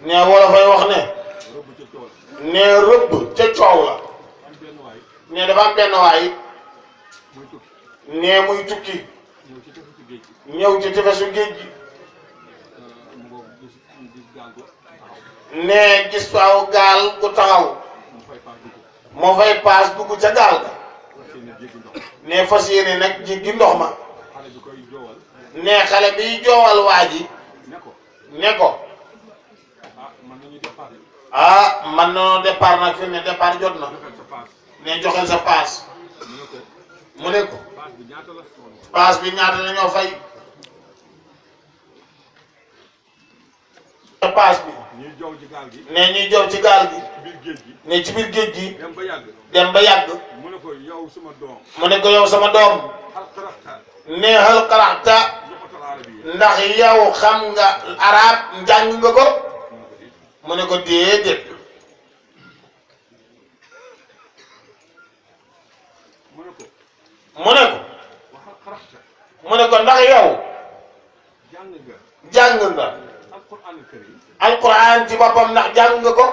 ne wala fay wax ne rëbb ca coow la ne dafa am benn waay ne muy tukki ñëw ci tefesu géej gi ne gis faaw gaal gu taxaw moo fay paas dugg ca gaal ga ne fas yéene nag jéggi ndox ma ne xale bi joowal waa ji ne ko ah man nañoo départ nag fi ne départ jot na ne joxel sa paas mu ne ko paas bi ñaata la ñoo fay sa paas bi ne ñuy jow ci gaal gi ne ci biir géej gi dem ba yàgg mu ne ko yow sama doom ne hal qara'ta ndax yow xam nga arab njàng nga ko mu ne ko déedéet mu ne ko ndax yow jàng nga alquran ci boppam ndax jàng nga ko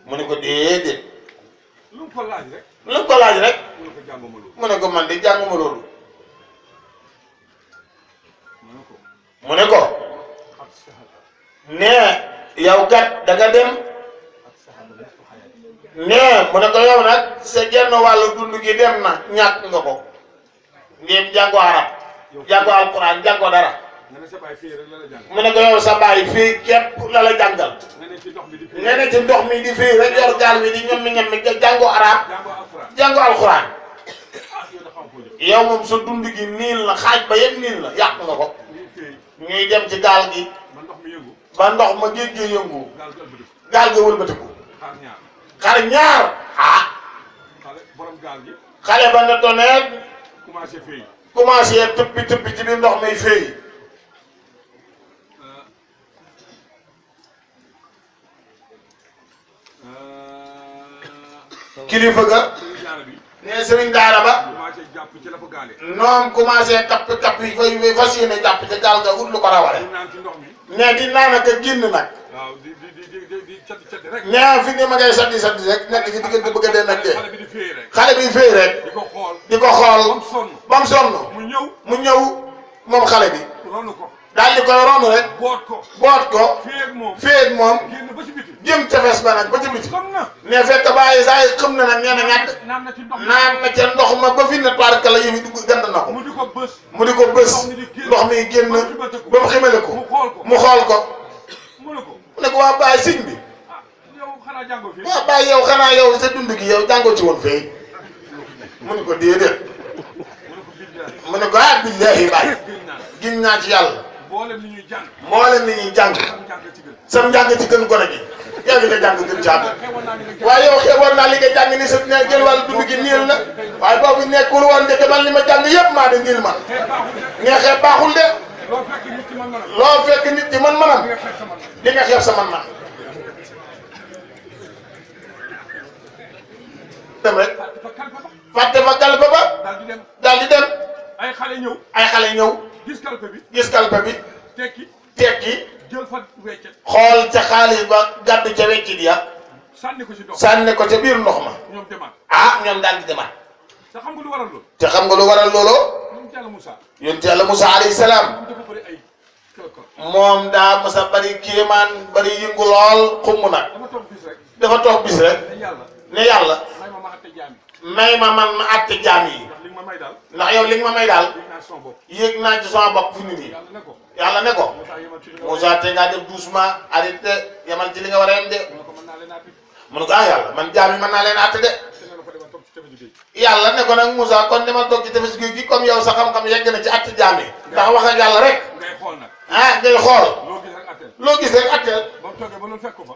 mu ne ko déedéet lu mu ko laaj rek mu ne ko man de jànguma loolu mu ne ko ne yow kat da nga dem ne mu ne ko yow nag sa genn wàllu dund gi dem na ñàkk nga ko ndéem jàngoo arab jàngoo alquran jàngoo dara mu ne ko yow sa baay fii képp la la jàngal nga ne ci ndox mi di fii rek yor gaal mi di ñoom mi jàngoo arab jàngoo alquran yow moom sa dund gi niil la xaaj ba yëpp niil la yàq nga ko ñuy dem ci gaal gi ba ndox ma géej gi yëngu gaal gi wëlbatiku xar ñaar ah xale ba nga doneet commencé tëppi ci biir ndox may féey kilifa ga ne sëriñ daara ba noom commencé kapp yi fay fas yéene jàpp ci gaal ga wut lu ko rawale ne di naanaka génn nag ne fi ne ma ngay saddi rek nekk ci diggante bëgg a dee nag dee xale bi féey rek di ko xool ba mu sonn mu ñëw moom xale bi daal di koy ronu rek boot ko féeg moom jëm tefes ba nag ba ci biti ne fekk bàyyi saa yi xam na nag nee na ñàdd naan na ca ndox ma ba fi ne park la yëmi dugg gand na ko mu di ko bës ndox mi génn ba mu ximale ko mu xool ko mu ne ko waa bàyyi siñ bi waa bàyyi yow xanaa yow sa dund gi yow jàngoo ci woon fee mu ne ko déedéet mu ne ko ah billahi bàyyi giñ naa ci yàlla mboolem ni ñuy jàng sam njàng ci gën gone gi yow li nga jàng gën jàng waaye yow xewoon naa li nga jàng ni sa ne jël wàllu dund gi niil na waaye boobu nekkul woon ndeke man li ma jàng yëpp maa de niil man neexee baaxul de loo fekk nit ci man manam di nga xeeb sa man dem rek fàtte fa kalpe ba daal di dem ay xale ñëw gis kalpe bi tekki xool ca xaalis ba gàddu ca weccit ya sànni ko ca biir ndox ma ah ñoom daal di demaat te xam nga lu waral looloo yonent Yàlla Musaa alayhi salaam moom daa mos a bari kéemaan bari yëngu lool xumm nag dafa toog bis rek ne yàlla may ma man ma àtte jaam yi ndax yow li nga ma may daal yéeg naa ci sama bopp fi nit yi yàlla ne ko Moussa te ngaa def doucement arrêté yamal ci li nga war a yem de mu ne ko ah yàlla man jaam yi mën naa leen àtte de yàlla ne ko nag Moussa kon dama toog ci tefes géej gi comme yow sa xam-xam yegg na ci àtte jaam yi ndax wax ak yàlla rek ah ngay xool loo gis rek àtteel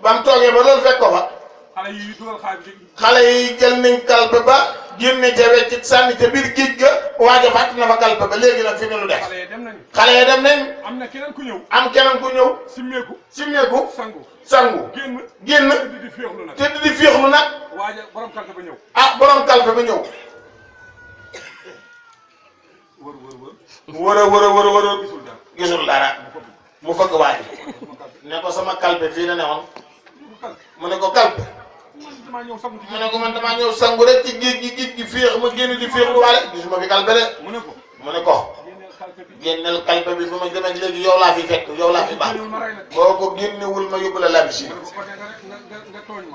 ba mu toogee ba loolu fekk ko fa xale yi jël nañ kalpe ba génne ca weccit sànni ca biir géej ga waaja fàtt na fa kalpe ba léegi nag fi ne lu def xale yi dem nañ am keneen ku ñëw simmeeku sangu génn te di féexlu nag ah borom kalpe ba ñëw wër gisul dara mu fëgg waaji ne ko sama kalpe fii la ne woon mu ne ko kalpe mu ne ko man damaa ñëw sangu rek ci géej gi féex ma génn di féex lu waale gisuma fi kalpe de mu ne ko génneel kalpe bi ba ma demee léegi yow laa fi fekk yow laa fi baax boo ko génnewul ma yóbbu la labi si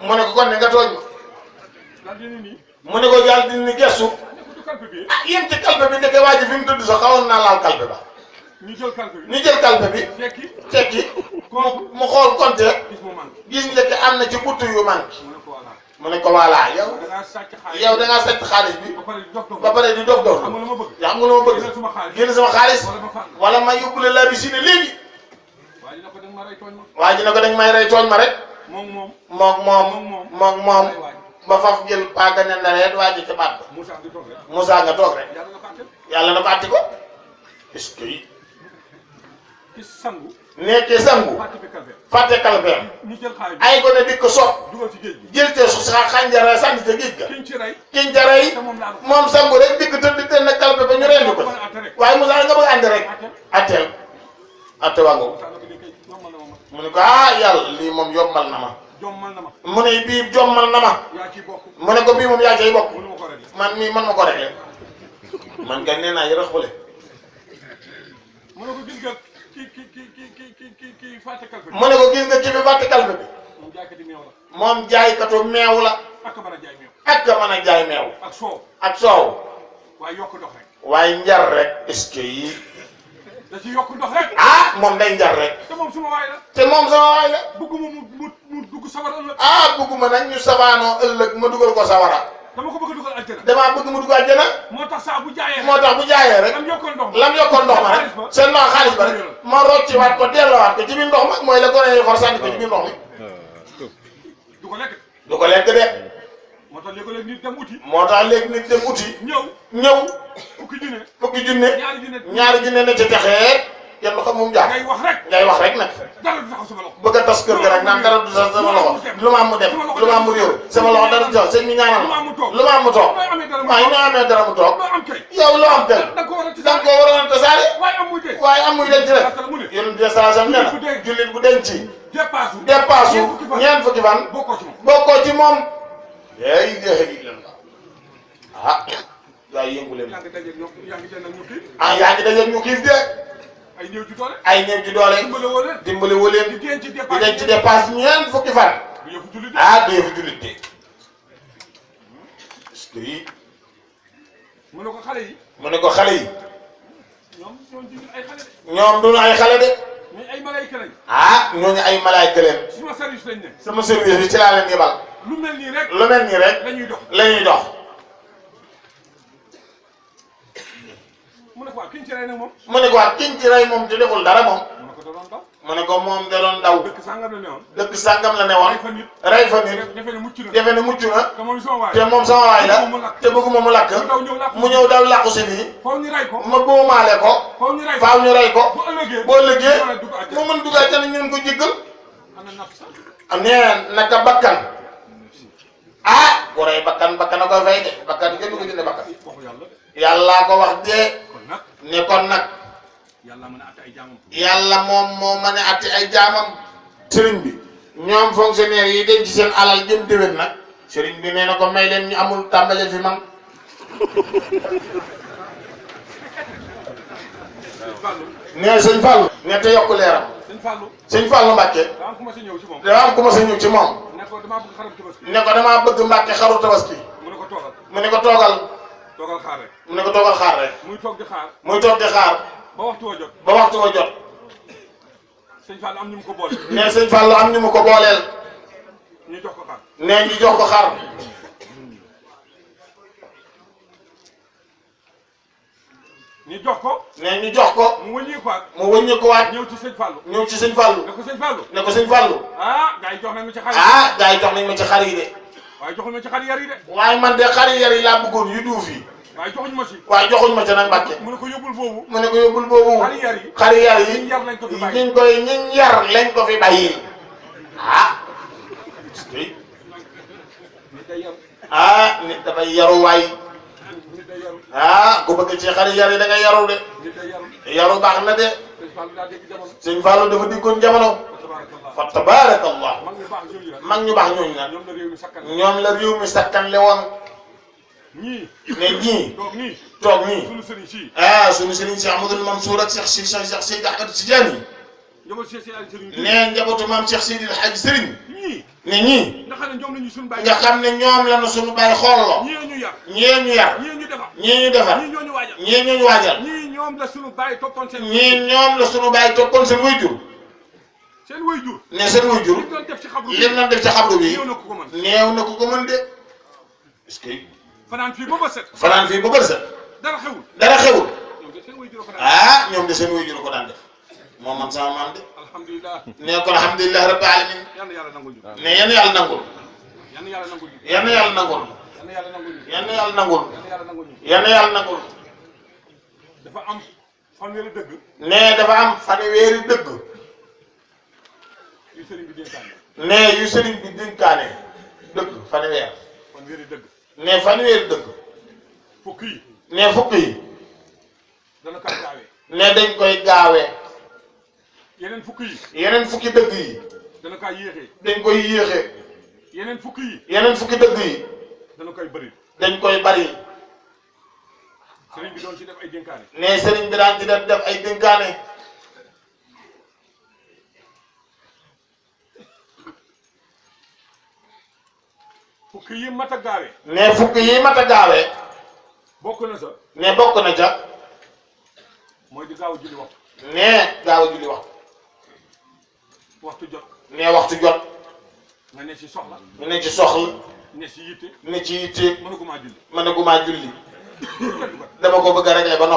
mu ne ko kon ne nga tooñ ma mu ne ko yàlla dina ni gestu ah yéen ci kalpe bi ndeke waa ji fi mu tëdd sax xawoon naa laal kalpe ba ñu jël kalpe bi fekki mu xool compte gis ndeke am na ci buttu yu manqué mu ne ko voilà yow da ngaa sàcc xaalis bi ba pare di dof yaa xam nga lu ma bëgg génn sama xaalis wala ma yóbbu la laa bi si ne léegi waa ji ne ko dañ may rey tooñ ma rek moom ba faf jël paaka ne ndareet waa ji ca baat ba Moussa nga toog rek yàlla na ko atti ko est-ce que nekkee sangu fàtte kalpeem ay ko ne di ko soog jël te xànjara sànni ca géej ga kiñ ca rey moom sangu rek dikk tëdd te na kalpe ba ñu rendi ko waaye Moussa nga bëgg andi rek atteel atte wango mu ne ko ah yàlla lii moom yombal na ma mu ne bii jommal na ma mu ne ko bii moom yaa cay bokk man mii man ma ko réglé man kay nee naa yërëx xule mu ne ko gis nga ki fàtte kalpe bi mu ne ko gis nga ki fi fàtte kalpe bi moom jaaykatu meew la ak mën a jaay meew ak soow waaye njar rek est-ce que yi da ci yokk ndox rek ah moom day njar rek te moom sama waay la bëgguma mu dugg sawara ëllëg ah bëgguma nag ñu sabaanoo ëllëg ma dugal ko sawara dama ko bëgg a dugal aljana damaa bëgg mu dugg aljana moo tax bu jaayee rek lam yokkoon ndox ma rek seen ndox xaalis ba rek ma rocci waat ko delloowaat ko ci biir ndox ma mooy la gone yi for sànni ko ci biir ndox mi du ko lekk de moo tax léegi nit dem uti ñëw fukki junne ñaari junne ne ci texee kenn xam mu jaar ngay wax rek nag bëgg a tas kër ga rek naan dara du sax sama loxo lu ma am mu dem lu ma am mu réew sama loxo dara du sax sëñ mi ñaanal ma lu ma am mu toog waaye ñoo amee dara mu toog yow loo am kay da nga koo waroon a tasaare waaye am muy denc rek yéen de station nee na jullit bu denc dépasse ñeent fukki fan bokkoo ci moom yeey déedéet ah waaye yëngu leen ah yaa ngi dajeeg ñu xiif de ay néew ci doole dimbale woo leen di denc ci dépasse ñeent fukki fan ah du yëfu jullit de est-ce que yi mu ne ko xale yi ñoom duñu ay xale de ah ñooñu ay malaayka leen sama service bi ci laa leen yebal lu mel nii rek la ñuy dox mu ne ko waa kiñ ci rey moom te deful dara moom mu ne ko moom da doon daw dëkk sàngam la ne woon rey fa nit defe ne mucc na te moom sama waay la te bëgguma mu lakk mu ñëw daw làqu si nii ma boomaale ko faaw ñu rey ko boo ëllëgee mu mën duggaat ca ñun ko jéggal nee naka bakkan ah bu rey bakkan a koy fay de bakkan kenn du ko jënde bakkan yàllaa ko wax de ne kon nag yàlla moom moo mën a àtte ay jaamam sëriñ bi ñoom fonctionnaire yi denc seen alal jëm déwén nag sëriñ bi nee na ko may leen ñu amul tàmbalee fi man nee sëñ Fallou ne te yokk leeram sëñ Fallou Mbàkke dafa am ku ma sa ñëw ci moom ne ko damaa bëgg Mbàkke xaru tabaski mu ne ko toogal mu ne ko toogal xaar rek muy toog di xaar ba waxtu wa jot sëñ Fallou am ñu mu ko booleel ne sëñ Fallou am ñu mu ko booleel ñu jox ko xar ñu jox ko mu wëññi ko waat ñëw ci sëñ Fallou ne ko sëñ Fallou ah gars yi jox nañ ma ci xar yi de waaye man de xar yar yi laa bëggoon yu duuf yi waaye joxuñ ma ci nag Mbàkke mu ne ko yóbbul boobu xar yar yi ñiñ yar lañ ko fi bàyyil nit dafay yaru waay ku bëgg ci xar yar yi da nga yaru de yaru baax na de sëñ Fallou dafa diggoon jamono fa tabarakallah mag ñu baax ñooñu nag ñoom la réew mi sakkanle woon ñii ne ñii toog nii ah sunu sëriñ si Ahmadul Mansour ak Cheikh Seydi Ahmad Tidiane ne njabootu maam Cheikh Seydi El Hadji Serigne ne ñii nga xam ne ñoom la nu sunu bàyyi xooloo ñee ñu yar ñii ñu defar ñii ñu waajal ñii ñoom la sunu bàyyi toppoon seen wayjur seen wayjur ne seen wayjur li doon def ci xabru bi néew na ku ko mën de est-ce que fanaan fii ba bët set dara xewul ah ñoom de seen wayjur ko daan def moo man sama maam de ne ko alhamdulilah rabbil alamin ne yenn yàlla nangul dafa am fanweeri dëgg ne dafa am fanweeri dëgg yu sëriñ bi dénkaane ne yu sëriñ bi dénkaane dëgg fanweeri dëgg ne fukk yi ne dañ koy gaawee yeneen fukki dëgg yi dañ koy yéexee yeneen fukki dëgg yi dañ koy bari sëriñ bi doon ci def ay dénkaane ne sëriñ bi daan ci def ay dénkaane fukki yi mat a gaawee ne fukki yi mat a gaawee bokk na ca mooy di gaaw a julli waxtu ne gaaw a julli waxtu jot ne waxtu jot nga ne ci soxla ne ci yitte mënaguma julli dama ko bëgg a régler ba noppi